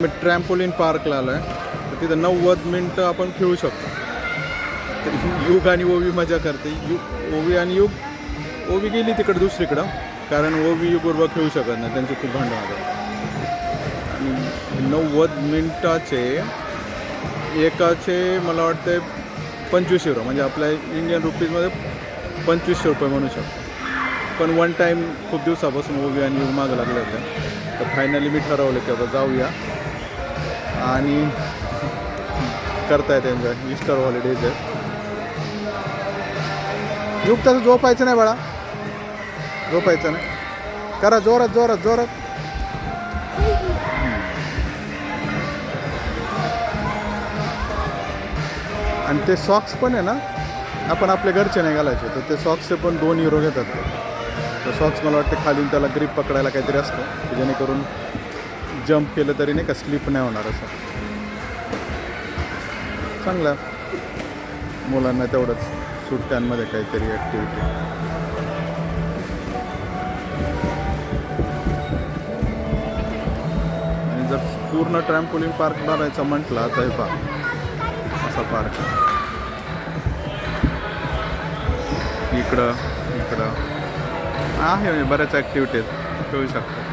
मी trampoline पार्कला आलो आहे. तर तिथं 90 मिनटं आपण खेळू शकतो. तर युग आणि ओवी मजा करते. ओवी आणि युग ओवी गेली तिकडं दुसरीकडं, कारण ओवी युगबरोबर खेळू शकत नाही, त्यांचं खूप भांडण होतं. आणि 90 मिनटाचे एकाचे मला वाटते 25 युरो, म्हणजे आपल्या इंडियन रुपीजमध्ये 2500 रुपये म्हणू शकतो. पण वन टाईम खूप दिवसापासून ओवी आणि युग मागं लागले होते. तर फायनली मी ठरवलं की आता जाऊया आणि करता येते एन्जॉय. ईस्टर हॉलिडेज आहे. युग तसं झोपायचं नाही बाळा, झोपायचं नाही. करा जोरात जोरात जोरात. आणि ते सॉक्स पण आहे ना, आपण आपल्या घरचे नाही घालायचे, तर ते सॉक्सचे पण 2 युरो घेतात. तर सॉक्स मला वाटतं खाली त्याला ग्रिप पकडायला काहीतरी असतं, जेणेकरून जंप केलं तरी नाही का स्लिप नाही होणार. असं चांगलं मुलांना तेवढंच सुट्ट्यांमध्ये काहीतरी ॲक्टिव्हिटी. आणि जर पूर्ण ट्रॅम्पोलिन पार्क बघायचा म्हटला तर हे पहा, असा पार्क इकडं आहे, म्हणजे बऱ्याच ॲक्टिव्हिटीज खेळू शकतो.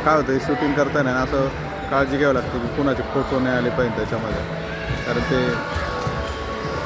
काय होतं, शूटिंग करताना असं काळजी घ्यावी लागते की कुणाचे फोटो नाही आले पाहिजे त्याच्यामध्ये, कारण ते